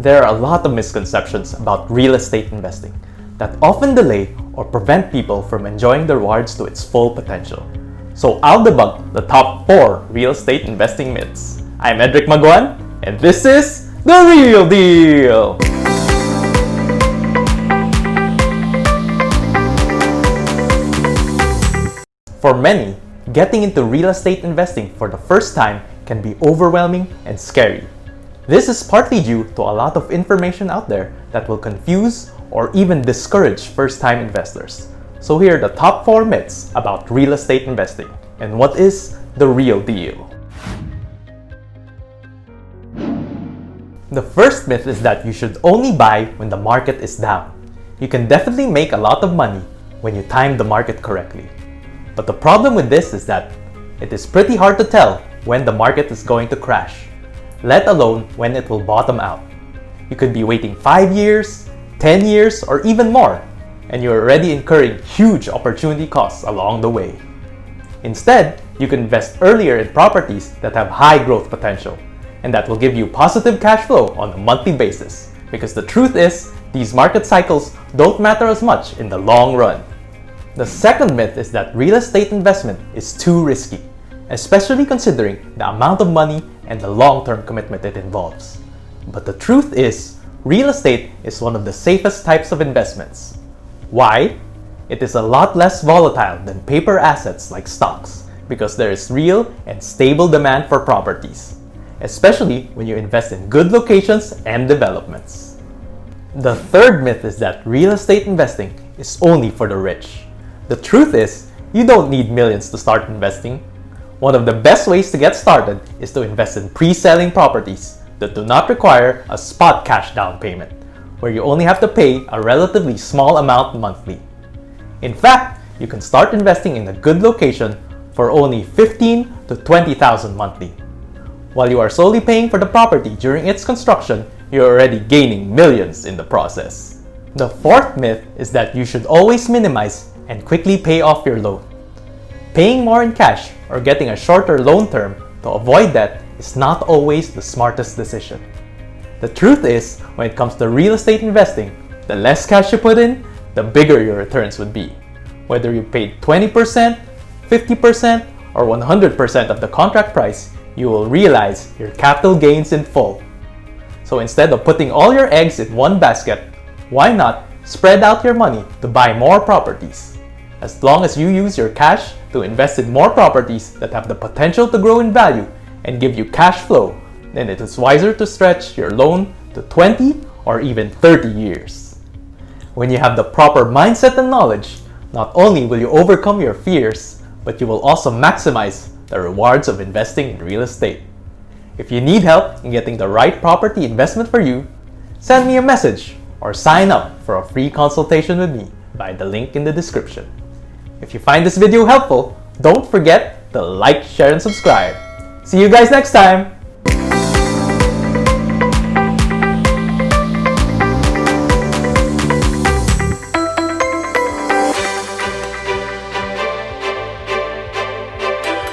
There are a lot of misconceptions about real estate investing that often delay or prevent people from enjoying the rewards to its full potential. So I'll debunk the top 4 real estate investing myths. I'm Edric Maguan, and this is The Real Deal! For many, getting into real estate investing for the first time can be overwhelming and scary. This is partly due to a lot of information out there that will confuse or even discourage first-time investors. So here are the top 4 myths about real estate investing and what is the real deal. The first myth is that you should only buy when the market is down. You can definitely make a lot of money when you time the market correctly. But the problem with this is that it is pretty hard to tell when the market is going to crash, let alone when it will bottom out. You could be waiting 5 years, 10 years, or even more, and you're already incurring huge opportunity costs along the way. Instead, you can invest earlier in properties that have high growth potential, and that will give you positive cash flow on a monthly basis, because the truth is, these market cycles don't matter as much in the long run. The second myth is that real estate investment is too risky, especially considering the amount of money and the long-term commitment it involves. But the truth is, real estate is one of the safest types of investments. Why? It is a lot less volatile than paper assets like stocks because there is real and stable demand for properties, especially when you invest in good locations and developments. The third myth is that real estate investing is only for the rich. The truth is, you don't need millions to start investing. One of the best ways to get started is to invest in pre-selling properties that do not require a spot cash down payment, where you only have to pay a relatively small amount monthly. In fact, you can start investing in a good location for only $15,000 to $20,000 monthly. While you are solely paying for the property during its construction, you're already gaining millions in the process. The fourth myth is that you should always minimize and quickly pay off your loan. Paying more in cash or getting a shorter loan term to avoid debt is not always the smartest decision. The truth is, when it comes to real estate investing, the less cash you put in, the bigger your returns would be. Whether you paid 20%, 50%, or 100% of the contract price, you will realize your capital gains in full. So instead of putting all your eggs in one basket, why not spread out your money to buy more properties? As long as you use your cash to invest in more properties that have the potential to grow in value and give you cash flow, then it is wiser to stretch your loan to 20 or even 30 years. When you have the proper mindset and knowledge, not only will you overcome your fears, but you will also maximize the rewards of investing in real estate. If you need help in getting the right property investment for you, send me a message or sign up for a free consultation with me by the link in the description. If you find this video helpful, don't forget to like, share, and subscribe. See you guys next time!